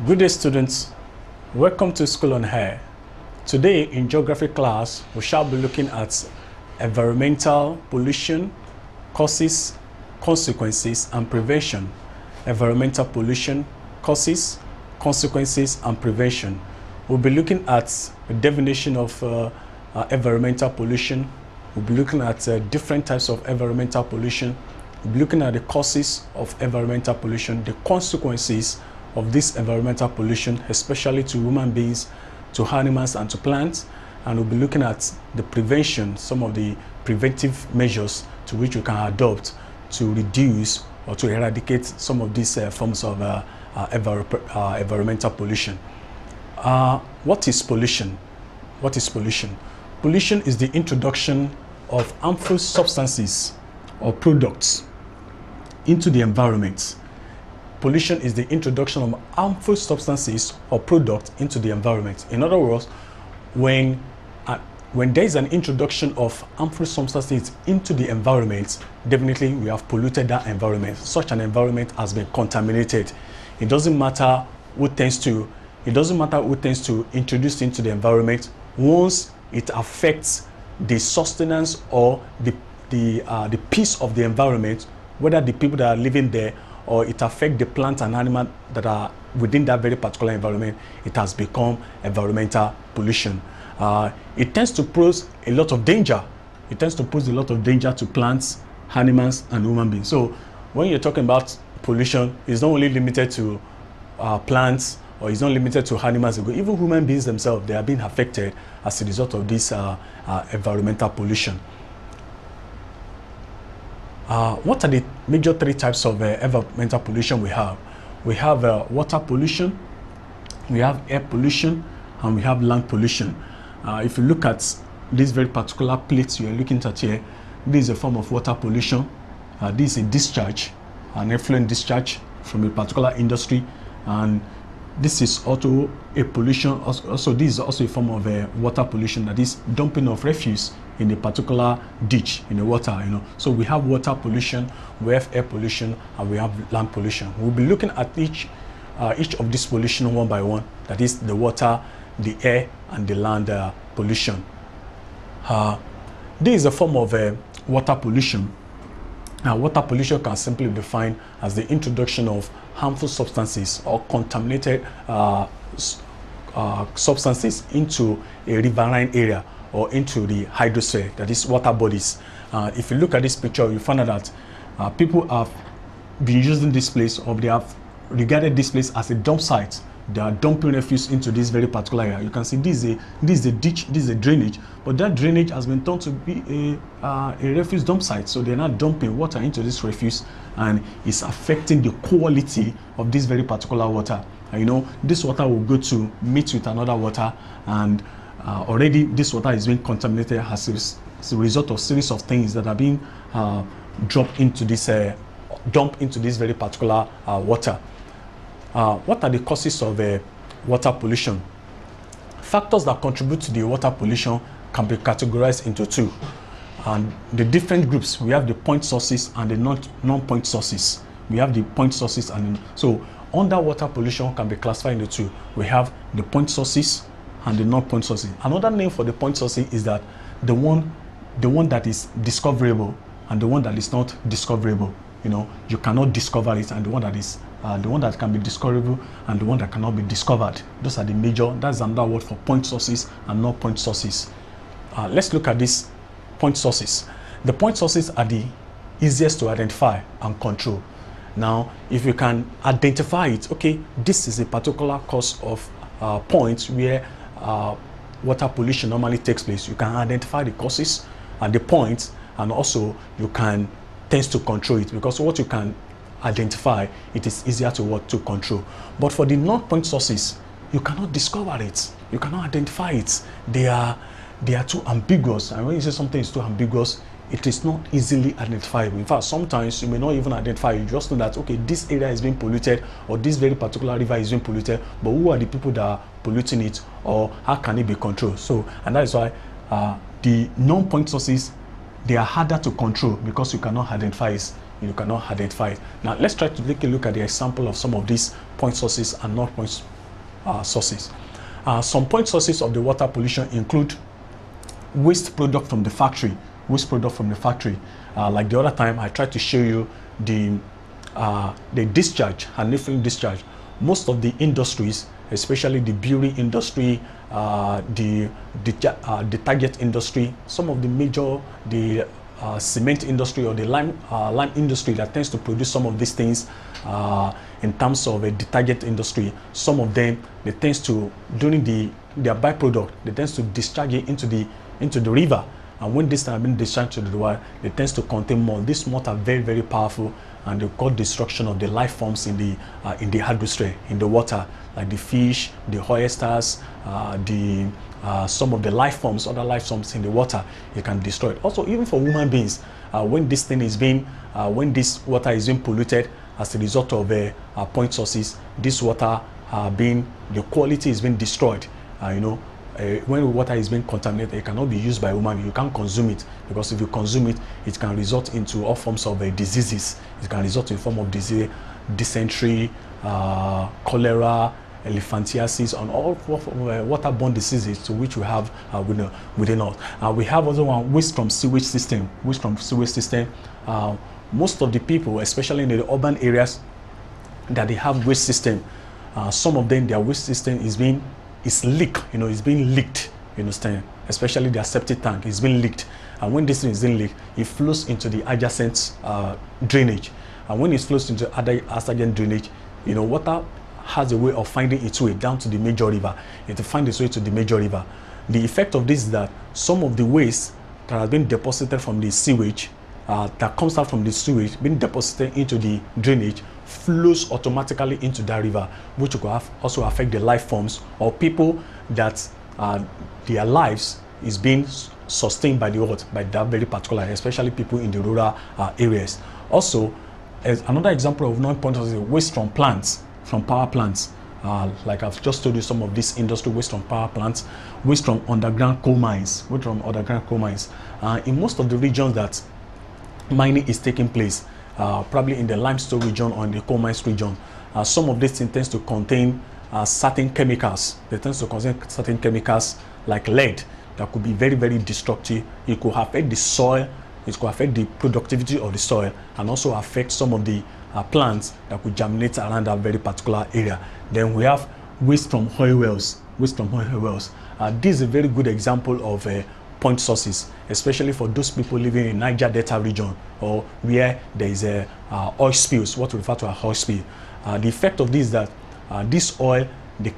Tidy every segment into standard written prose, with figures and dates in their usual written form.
Good day, students. Welcome to School on Air. Today in geography class, we shall be looking at environmental pollution, causes, consequences, and prevention. Environmental pollution, causes, consequences, and prevention. We'll be looking at the definition of environmental pollution. We'll be looking at different types of environmental pollution. We'll be looking at the causes of environmental pollution, the consequences of this environmental pollution, especially to human beings, to animals, and to plants. And we'll be looking at the prevention, some of the preventive measures to which you can adopt to reduce or to eradicate some of these forms of environmental pollution. What is pollution? What is pollution? Pollution is the introduction of harmful substances or products into the environment. Pollution is the introduction of harmful substances or products into the environment. In other words, when there is an introduction of harmful substances into the environment, definitely we have polluted that environment. Such an environment has been contaminated. It doesn't matter who tends to introduce into the environment. Once it affects the sustenance or the peace of the environment, whether the people that are living there or it affects the plants and animals that are within that very particular environment, it has become environmental pollution. It tends to pose a lot of danger. It tends to pose a lot of danger to plants, animals, and human beings. So when you're talking about pollution, it's not only limited to plants, or it's not limited to animals. Even human beings themselves, they are being affected as a result of this environmental pollution. What are the major three types of environmental pollution we have? We have water pollution, we have air pollution, and we have land pollution. If you look at this very particular plate you're looking at here, this is a form of water pollution. This is a discharge, an effluent discharge from a particular industry, and this is also a pollution. Also, this is also a form of water pollution, that is dumping of refuse in a particular ditch in the water. So we have water pollution, we have air pollution, and we have land pollution. We'll be looking at each of these pollution one by one. That is the water, the air, and the land pollution. This is a form of water pollution. Now, water pollution can simply be defined as the introduction of harmful substances or contaminated substances into a riverine area or into the hydrosphere, that is water bodies. If you look at this picture, you find out that people have been using this place, or they have regarded this place as a dump site. They are dumping refuse into this very particular area. You can see this is a ditch, this is a drainage, but that drainage has been turned to be a refuse dump site. So they're not dumping water into this refuse, and it's affecting the quality of this very particular water. This water will go to meet with another water, and already this water is being contaminated as a result of series of things that are being dumped into this very particular water. What are the causes of water pollution? Factors that contribute to the water pollution can be categorized into two. And the different groups, we have the point sources and the non-point sources. We have the point sources, and so under water pollution can be classified into two. We have the point sources and the non-point sources. Another name for the point sources is that the one that is discoverable and the one that is not discoverable. You cannot discover it, and the one that can be discoverable and the one that cannot be discovered. Those are the major. That's another word for point sources and non-point sources. Let's look at these point sources. The point sources are the easiest to identify and control. Now, if you can identify it, okay, this is a particular cause of points where water pollution normally takes place. You can identify the causes and the points, and also you can tend to control it, because what you can identify, it is easier to control. But for the non-point sources, you cannot discover it, you cannot identify it. They are too ambiguous, and when you say something is too ambiguous, it is not easily identifiable. In fact, sometimes you may not even identify it. You just know that, okay, this area is being polluted, or this very particular river is being polluted, but who are the people that are polluting it, or how can it be controlled? So, and that is why the non-point sources, they are harder to control, because you cannot identify it. you cannot identify it. Now let's try to take a look at the example of some of these point sources and non-point sources. Some point sources of the water pollution include waste product from the factory. Waste product from the factory. Like the other time, I tried to show you the discharge and effluent discharge. Most of the industries, especially the brewery industry, the detergent industry, some of the major, cement industry or the lime industry that tends to produce some of these things in terms of a detergent industry. Some of them, they tends to, during their byproduct, they tends to discharge it into the river. And when this have been discharged to the river, they tends to contain mold. These mold are very, very powerful, and they cause destruction of the life forms in the hydrosphere, in the water, like the fish, the oysters, some of the life forms, other life forms in the water. You can destroy it. Also, even for human beings, when this thing is being, when this water is being polluted as a result of point sources, this water the quality is being destroyed. When water is being contaminated, it cannot be used by human. You can't consume it, because if you consume it, it can result into all forms of diseases. It can result in form of disease, dysentery, cholera, elephantiasis, and all waterborne diseases to which we have within us. We have also one, waste from sewage system. Waste from sewage system. Most of the people, especially in the urban areas, that they have waste system, some of them, their waste system is being leaked. It's being leaked. You understand? Especially their septic tank is being leaked. And when this thing is being leaked, it flows into the adjacent drainage. And when it flows into adjacent drainage, water has a way of finding its way down to the major river. It will find its way to the major river. The effect of this is that some of the waste that has been deposited from the sewage, that comes out from the sewage, being deposited into the drainage, flows automatically into that river, which will also affect the life forms or people that their lives is being sustained by by that very particular, especially people in the rural areas. Also, as another example of non-point sources, waste from plants, from power plants. Like I've just told you, some of this industry waste from power plants, waste from underground coal mines, in most of the regions that mining is taking place, probably in the limestone region or in the coal mines region, some of this tends to contain certain chemicals. They tend to contain certain chemicals like lead that could be very, very destructive. It could affect the soil, it could affect the productivity of the soil, and also affect some of the plants that could germinate around that very particular area. Then we have waste from oil wells. Waste from oil wells. This is a very good example of point sources, especially for those people living in Niger Delta region or where there is oil spills, what we refer to as oil spill. The effect of this is that this oil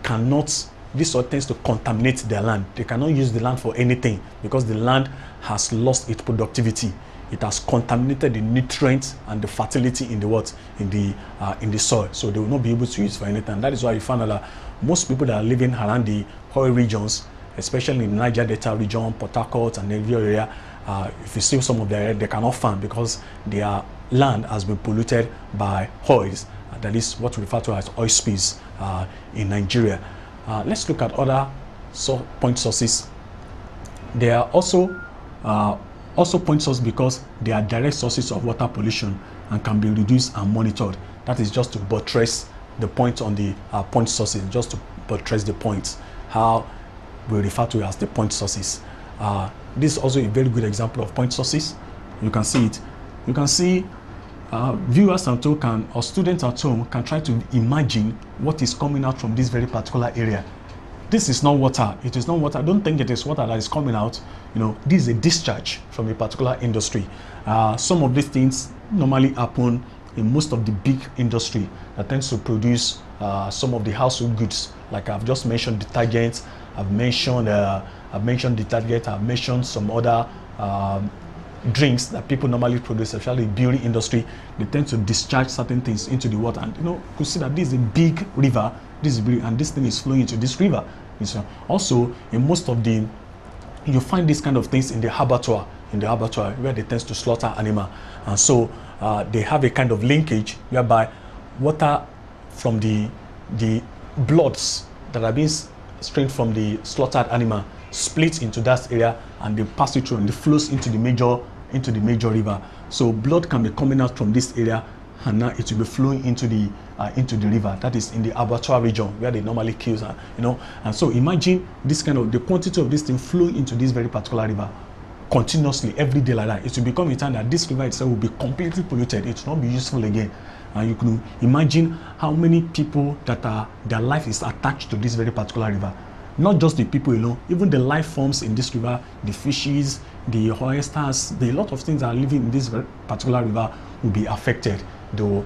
tends to contaminate their land. They cannot use the land for anything because the land has lost its productivity. It has contaminated the nutrients and the fertility in the soil, so they will not be able to use it for anything. That is why you find out that most people that are living around the oil regions, especially in the Niger Delta region, Port Harcourt and the area, if you see some of their, they cannot farm because their land has been polluted by oils. That is what we refer to as oil spills in Nigeria. Let's look at other point sources. They are also point sources because they are direct sources of water pollution and can be reduced and monitored. That is just to buttress the point on the point sources, just to buttress the points, how we refer to it as the point sources. This is also a very good example of point sources. You can see it. You can see viewers at home or students at home can try to imagine what is coming out from this very particular area. This is not water. It is not water. Don't think it is water that is coming out. This is a discharge from a particular industry. Some of these things normally happen in most of the big industry that tends to produce some of the household goods. Like I've just mentioned detergents. I've mentioned detergent. I've mentioned some other drinks that people normally produce, especially the beauty industry. They tend to discharge certain things into the water, and you could see that this is a big river. This is big, and this thing is flowing into this river. Also, in most of the, you find these kind of things in the abattoir, where they tend to slaughter animal, and so they have a kind of linkage whereby water from the bloods that are being strained from the slaughtered animal splits into that area, and they pass it through and it flows into the major river. So blood can be coming out from this area, and now it will be flowing into the river. That is in the abattoir region where they normally kill, And so imagine this kind of the quantity of this thing flowing into this very particular river continuously every day like that. It will become a time that this river itself will be completely polluted. It will not be useful again. And you can imagine how many people that their life is attached to this very particular river. Not just the people alone, even the life forms in this river, the fishes, the oysters, a lot of things that are living in this very particular river will be affected. Though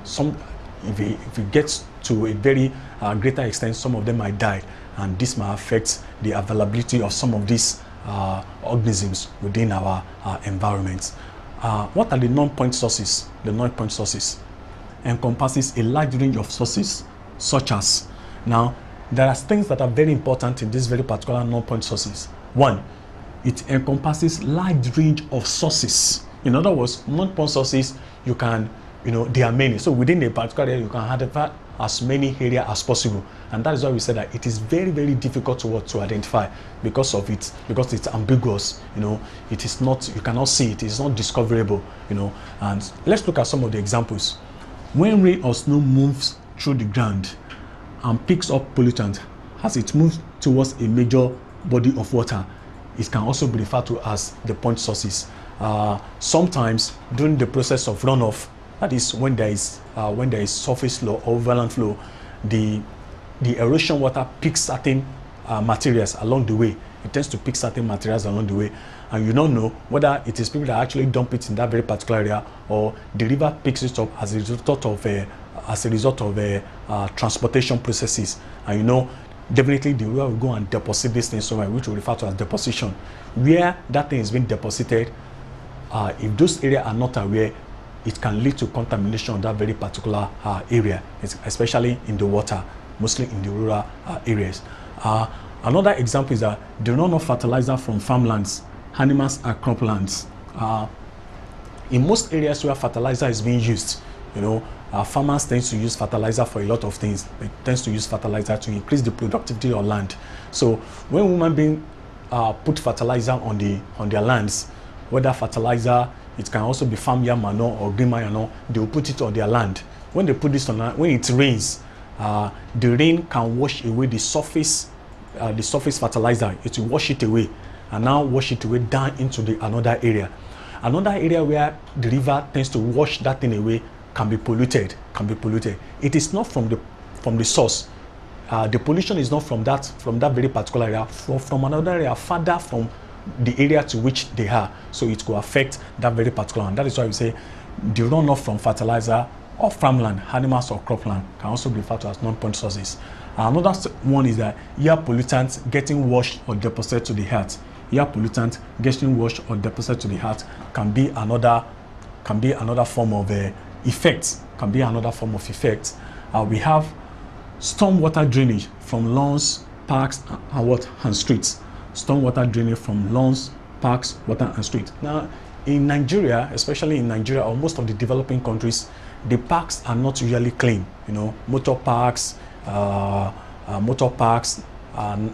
if it gets to a very greater extent, some of them might die, and this might affect the availability of some of these organisms within our environment. What are the non-point sources? The non-point sources encompasses a large range of sources, such as, now there are things that are very important in this very particular non-point sources. One, it encompasses large range of sources. In other words, non-point sources, you can, there are many. So within a particular area, you can identify as many areas as possible, and that is why we said that it is very, very difficult to identify because it's ambiguous. It is not, you cannot see it. It's not discoverable. And let's look at some of the examples. When rain or snow moves through the ground and picks up pollutant as it moves towards a major body of water, it can also be referred to as the point sources. Sometimes during the process of runoff, that is when there is surface flow or overland flow, the erosion water picks certain materials along the way. It tends to pick certain materials along the way, and you don't know whether it is people that actually dump it in that very particular area, or the river picks it up as a result of transportation processes. And definitely the river will go and deposit this thing somewhere, which we refer to as deposition. Where that thing is being deposited, if those areas are not aware, it can lead to contamination of that very particular area, especially in the water, mostly in the rural areas. Another example is that the runoff fertilizer from farmlands, animals, and croplands. In most areas where fertilizer is being used, farmers tend to use fertilizer for a lot of things. They tend to use fertilizer to increase the productivity of land. So when human beings put fertilizer on their lands, whether fertilizer, it can also be farmyard manure or green manure, they will put it on their land. When they put this on land, when it rains, the rain can wash away the surface fertilizer. It will wash it away, and now wash it away down into another area. Another area where the river tends to wash that thing away can be polluted. It is not from the source. The pollution is not from that very particular area, from another area further from the area to which they are. So it could affect that very particular one. That is why we say the runoff from fertilizer or farmland, animals, or cropland can also be referred to as non-point sources. Another one is that air pollutants getting washed or deposited to the earth. Air pollutant getting washed or deposited to the earth can be another form of effect. We have stormwater drainage from lawns, parks, and streets. Stormwater drainage from lawns, parks, water, and streets. Now, in Nigeria, especially in Nigeria or most of the developing countries, the parks are not usually clean. Motor parks,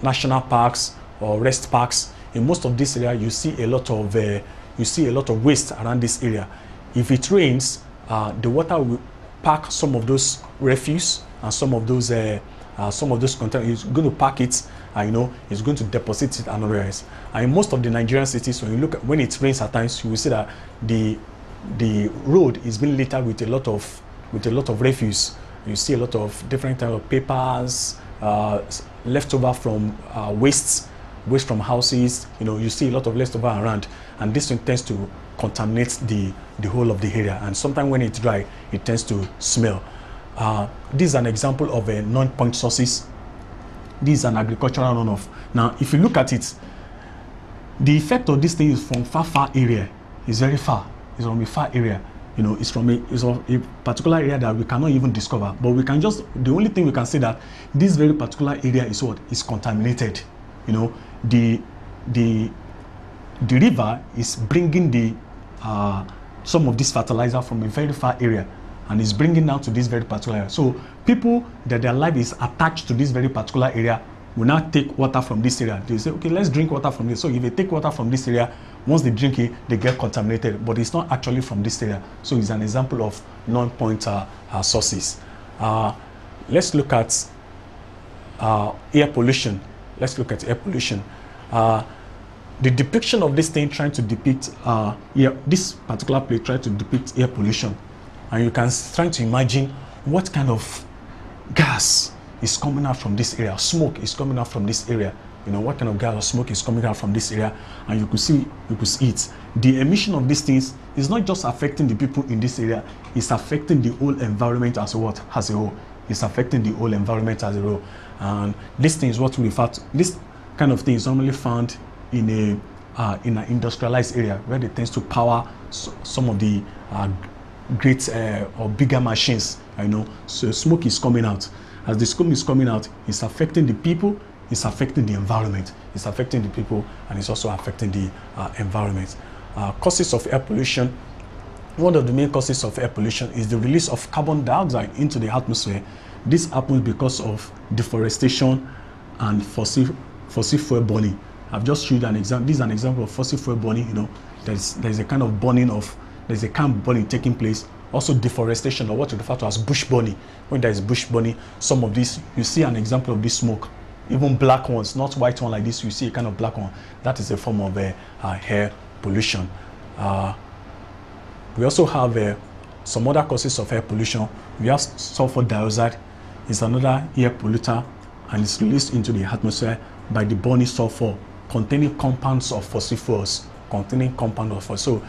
national parks, or rest parks. In most of this area, you see a lot of waste around this area. If it rains, the water will pack some of those refuse and some of those containers. It's going to pack it, and it's going to deposit it anywhere else. And in most of the Nigerian cities, when it rains at times, you will see that the road is being littered with a lot of refuse. You see a lot of different types of papers, leftover from waste from houses. You see a lot of leftover around, and this one tends to contaminate the whole of the area. And sometimes when it's dry, it tends to smell. This is an example of a non-point sources. This is an agricultural runoff. Now, if you look at it, the effect of this thing is from far area. It's very far. It's from a far area. It's from a particular area that we cannot even discover. But the only thing we can say that this very particular area is contaminated. The river is bringing some of this fertilizer from a very far area, and is bringing down to this very particular area. So people that their life is attached to this very particular area will now take water from this area. They say, okay, let's drink water from this. So if they take water from this area, Once they drink it, they get contaminated, but it's not actually from this area. So it's an example of non-point sources. Let's look at air pollution. Let's look at air pollution. The depiction of this thing trying to depict this particular play trying to depict air pollution, and you can try to imagine what kind of gas is coming out from this area, smoke is coming out from this area. You know, what kind of gas or smoke is coming out from this area, and you could see it. The emission of these things is not just affecting the people in this area, it's affecting the whole environment as a whole. It's affecting the whole environment as a whole. And this thing is what we refer to. This kind of thing is normally found in an industrialized area where they tend to power some of the great or bigger machines. You know, so smoke is coming out. As the smoke is coming out, it's affecting the people, it's affecting the environment, it's affecting the people, and it's also affecting the environment. Causes of air pollution. One of the main causes of air pollution is the release of carbon dioxide into the atmosphere. This happens because of deforestation and fossil fuel burning. I've just showed an example. This is an example of fossil fuel burning. You know, there's a kind of burning taking place. Also deforestation, or what we refer to as bush burning. When there is bush burning, some of this, you see an example of this smoke. Even black ones, not white one like this, you see a kind of black one. That is a form of air pollution. We also have some other causes of air pollution. We have sulfur dioxide. It's another air polluter, and it's released into the atmosphere by the burning sulfur containing compounds of fossil fuels. So